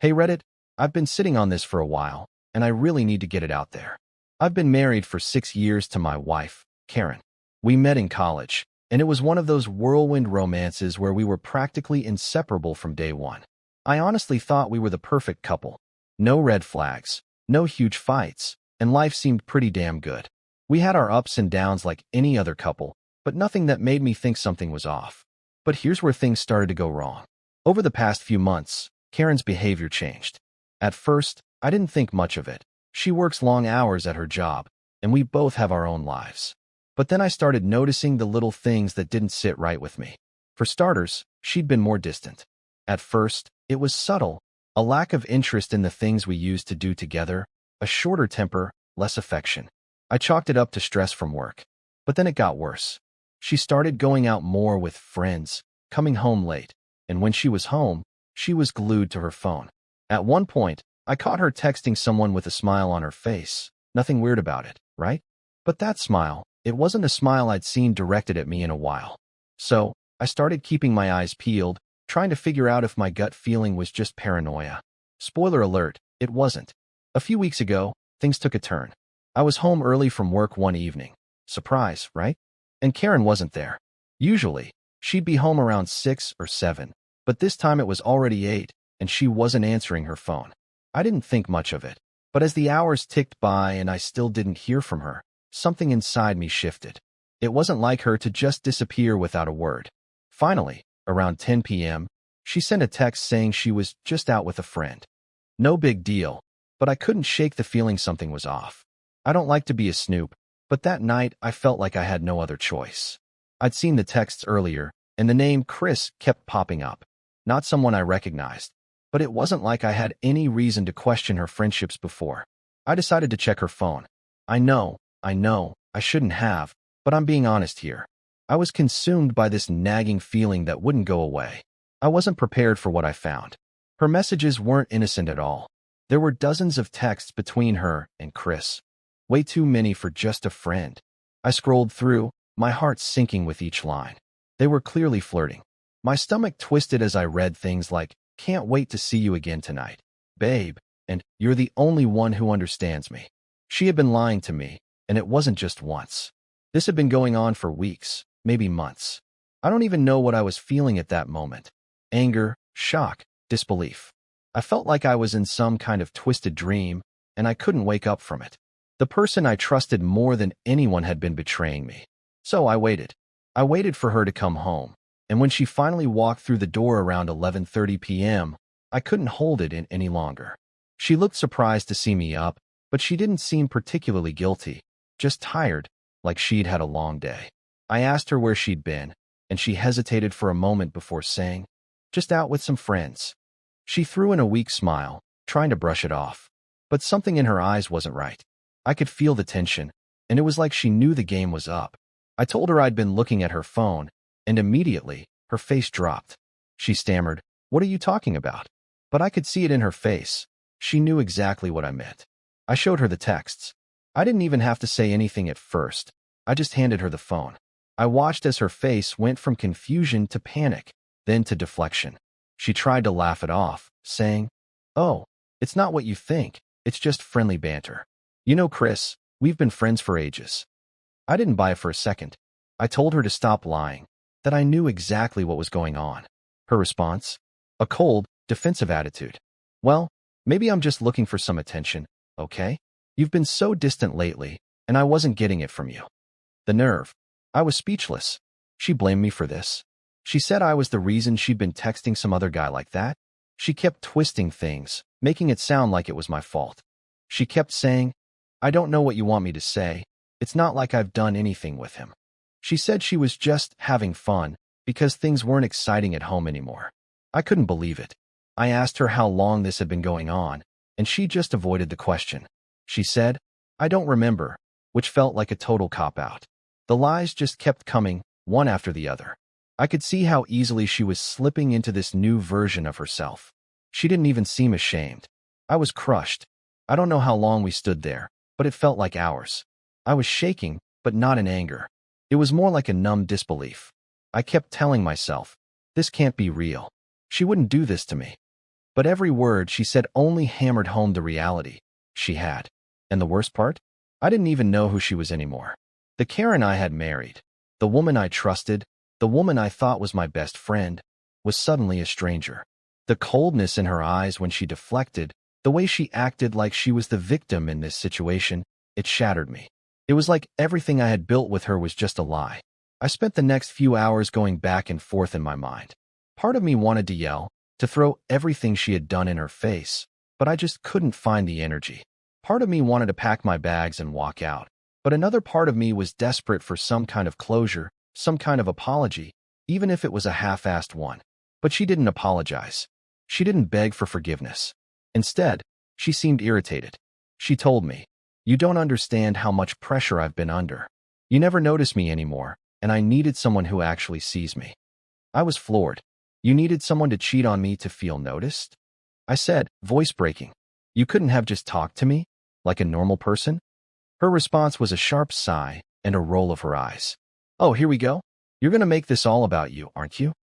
Hey Reddit, I've been sitting on this for a while, and I really need to get it out there. I've been married for 6 years to my wife, Karen. We met in college, and it was one of those whirlwind romances where we were practically inseparable from day one. I honestly thought we were the perfect couple. No red flags, no huge fights, and life seemed pretty damn good. We had our ups and downs like any other couple, but nothing that made me think something was off. But here's where things started to go wrong. Over the past few months, Karen's behavior changed. At first, I didn't think much of it. She works long hours at her job, and we both have our own lives. But then I started noticing the little things that didn't sit right with me. For starters, she'd been more distant. At first, it was subtle, a lack of interest in the things we used to do together, a shorter temper, less affection. I chalked it up to stress from work. But then it got worse. She started going out more with friends, coming home late, and when she was home, she was glued to her phone. At one point, I caught her texting someone with a smile on her face. Nothing weird about it, right? But that smile, it wasn't a smile I'd seen directed at me in a while. So, I started keeping my eyes peeled, trying to figure out if my gut feeling was just paranoia. Spoiler alert, it wasn't. A few weeks ago, things took a turn. I was home early from work one evening. Surprise, right? And Karen wasn't there. Usually, she'd be home around 6 or 7. But this time it was already 8, and she wasn't answering her phone. I didn't think much of it. But as the hours ticked by and I still didn't hear from her, something inside me shifted. It wasn't like her to just disappear without a word. Finally, around 10 p.m., she sent a text saying she was just out with a friend. No big deal, but I couldn't shake the feeling something was off. I don't like to be a snoop, but that night I felt like I had no other choice. I'd seen the texts earlier, and the name Chris kept popping up. Not someone I recognized, but it wasn't like I had any reason to question her friendships before. I decided to check her phone. I know, I shouldn't have, but I'm being honest here. I was consumed by this nagging feeling that wouldn't go away. I wasn't prepared for what I found. Her messages weren't innocent at all. There were dozens of texts between her and Chris. Way too many for just a friend. I scrolled through, my heart sinking with each line. They were clearly flirting. My stomach twisted as I read things like, "Can't wait to see you again tonight, babe," and "You're the only one who understands me." She had been lying to me, and it wasn't just once. This had been going on for weeks, maybe months. I don't even know what I was feeling at that moment. Anger, shock, disbelief. I felt like I was in some kind of twisted dream, and I couldn't wake up from it. The person I trusted more than anyone had been betraying me. So I waited. I waited for her to come home. And when she finally walked through the door around 11:30 p.m., I couldn't hold it in any longer. She looked surprised to see me up, but she didn't seem particularly guilty, just tired, like she'd had a long day. I asked her where she'd been, and she hesitated for a moment before saying, "Just out with some friends." She threw in a weak smile, trying to brush it off. But something in her eyes wasn't right. I could feel the tension, and it was like she knew the game was up. I told her I'd been looking at her phone, and immediately, her face dropped. She stammered, "What are you talking about?" But I could see it in her face. She knew exactly what I meant. I showed her the texts. I didn't even have to say anything at first. I just handed her the phone. I watched as her face went from confusion to panic, then to deflection. She tried to laugh it off, saying, "Oh, it's not what you think. It's just friendly banter. You know, Chris, we've been friends for ages." I didn't buy it for a second. I told her to stop lying, that I knew exactly what was going on. Her response? A cold, defensive attitude. "Well, maybe I'm just looking for some attention, okay? You've been so distant lately, and I wasn't getting it from you." The nerve. I was speechless. She blamed me for this. She said I was the reason she'd been texting some other guy like that. She kept twisting things, making it sound like it was my fault. She kept saying, "I don't know what you want me to say. It's not like I've done anything with him." She said she was just having fun because things weren't exciting at home anymore. I couldn't believe it. I asked her how long this had been going on, and she just avoided the question. She said, "I don't remember," which felt like a total cop-out. The lies just kept coming, one after the other. I could see how easily she was slipping into this new version of herself. She didn't even seem ashamed. I was crushed. I don't know how long we stood there, but it felt like hours. I was shaking, but not in anger. It was more like a numb disbelief. I kept telling myself, this can't be real. She wouldn't do this to me. But every word she said only hammered home the reality she had. And the worst part? I didn't even know who she was anymore. The Karen I had married, the woman I trusted, the woman I thought was my best friend, was suddenly a stranger. The coldness in her eyes when she deflected, the way she acted like she was the victim in this situation, it shattered me. It was like everything I had built with her was just a lie. I spent the next few hours going back and forth in my mind. Part of me wanted to yell, to throw everything she had done in her face, but I just couldn't find the energy. Part of me wanted to pack my bags and walk out, but another part of me was desperate for some kind of closure, some kind of apology, even if it was a half-assed one. But she didn't apologize. She didn't beg for forgiveness. Instead, she seemed irritated. She told me, "You don't understand how much pressure I've been under. You never notice me anymore, and I needed someone who actually sees me." I was floored. "You needed someone to cheat on me to feel noticed?" I said, voice breaking. "You couldn't have just talked to me, like a normal person?" Her response was a sharp sigh and a roll of her eyes. "Oh, here we go? You're going to make this all about you, aren't you?"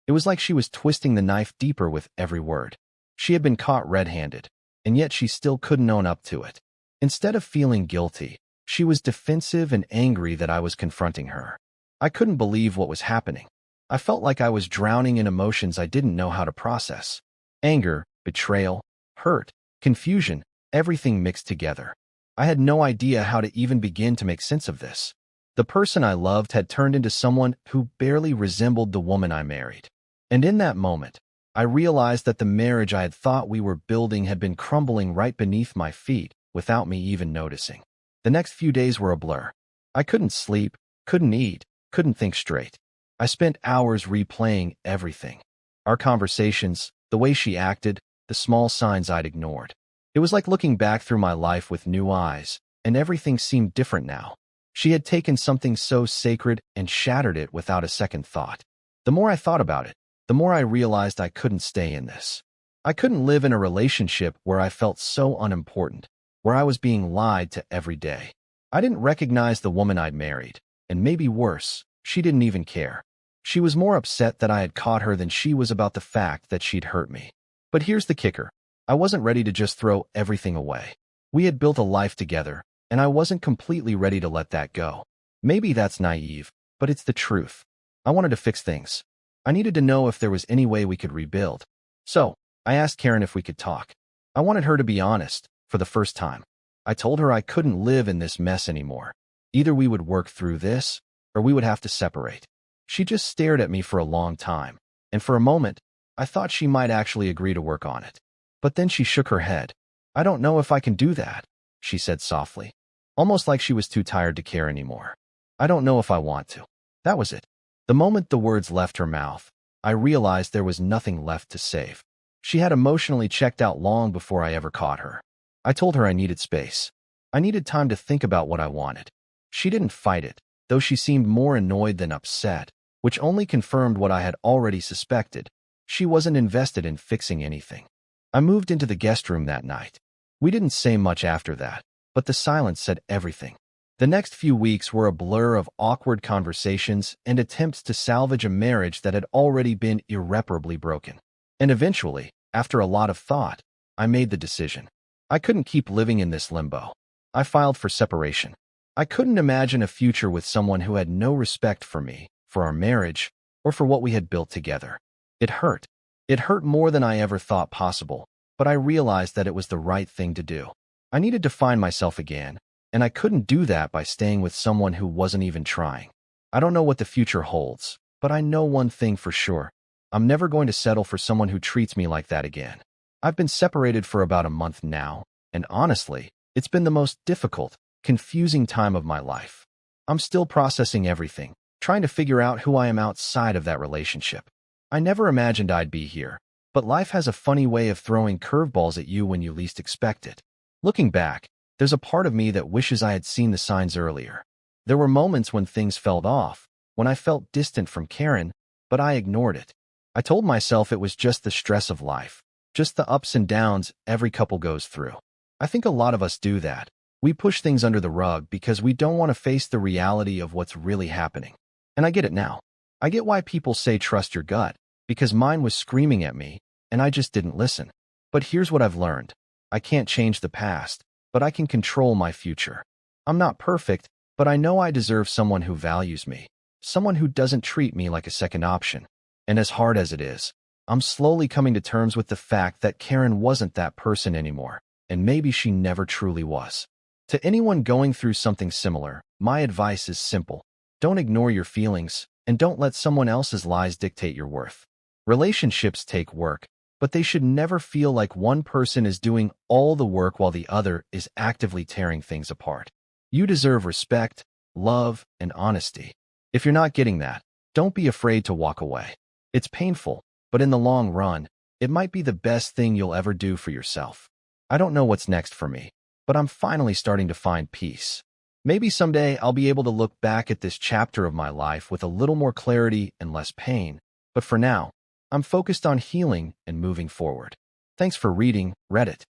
It was like she was twisting the knife deeper with every word. She had been caught red-handed, and yet she still couldn't own up to it. Instead of feeling guilty, she was defensive and angry that I was confronting her. I couldn't believe what was happening. I felt like I was drowning in emotions I didn't know how to process. Anger, betrayal, hurt, confusion, everything mixed together. I had no idea how to even begin to make sense of this. The person I loved had turned into someone who barely resembled the woman I married. And in that moment, I realized that the marriage I had thought we were building had been crumbling right beneath my feet without me even noticing. The next few days were a blur. I couldn't sleep, couldn't eat, couldn't think straight. I spent hours replaying everything. Our conversations, the way she acted, the small signs I'd ignored. It was like looking back through my life with new eyes, and everything seemed different now. She had taken something so sacred and shattered it without a second thought. The more I thought about it, the more I realized I couldn't stay in this. I couldn't live in a relationship where I felt so unimportant, where I was being lied to every day. I didn't recognize the woman I'd married, and maybe worse, she didn't even care. She was more upset that I had caught her than she was about the fact that she'd hurt me. But here's the kicker. I wasn't ready to just throw everything away. We had built a life together, and I wasn't completely ready to let that go. Maybe that's naive, but it's the truth. I wanted to fix things. I needed to know if there was any way we could rebuild. So, I asked Karen if we could talk. I wanted her to be honest, for the first time. I told her I couldn't live in this mess anymore. Either we would work through this, or we would have to separate. She just stared at me for a long time, and for a moment, I thought she might actually agree to work on it. But then she shook her head. "I don't know if I can do that," she said softly, almost like she was too tired to care anymore. "I don't know if I want to." That was it. The moment the words left her mouth, I realized there was nothing left to save. She had emotionally checked out long before I ever caught her. I told her I needed space. I needed time to think about what I wanted. She didn't fight it, though she seemed more annoyed than upset, which only confirmed what I had already suspected. She wasn't invested in fixing anything. I moved into the guest room that night. We didn't say much after that, but the silence said everything. The next few weeks were a blur of awkward conversations and attempts to salvage a marriage that had already been irreparably broken. And eventually, after a lot of thought, I made the decision. I couldn't keep living in this limbo. I filed for separation. I couldn't imagine a future with someone who had no respect for me, for our marriage, or for what we had built together. It hurt. It hurt more than I ever thought possible, but I realized that it was the right thing to do. I needed to find myself again, and I couldn't do that by staying with someone who wasn't even trying. I don't know what the future holds, but I know one thing for sure. I'm never going to settle for someone who treats me like that again. I've been separated for about a month now, and honestly, it's been the most difficult, confusing time of my life. I'm still processing everything, trying to figure out who I am outside of that relationship. I never imagined I'd be here, but life has a funny way of throwing curveballs at you when you least expect it. Looking back, there's a part of me that wishes I had seen the signs earlier. There were moments when things felt off, when I felt distant from Karen, but I ignored it. I told myself it was just the stress of life, just the ups and downs every couple goes through. I think a lot of us do that. We push things under the rug because we don't want to face the reality of what's really happening. And I get it now. I get why people say trust your gut, because mine was screaming at me, and I just didn't listen. But here's what I've learned. I can't change the past, but I can control my future. I'm not perfect, but I know I deserve someone who values me, someone who doesn't treat me like a second option. And as hard as it is, I'm slowly coming to terms with the fact that Karen wasn't that person anymore, and maybe she never truly was. To anyone going through something similar, my advice is simple. Don't ignore your feelings, and don't let someone else's lies dictate your worth. Relationships take work, but they should never feel like one person is doing all the work while the other is actively tearing things apart. You deserve respect, love, and honesty. If you're not getting that, don't be afraid to walk away. It's painful, but in the long run, it might be the best thing you'll ever do for yourself. I don't know what's next for me, but I'm finally starting to find peace. Maybe someday I'll be able to look back at this chapter of my life with a little more clarity and less pain, but for now, I'm focused on healing and moving forward. Thanks for reading, Reddit.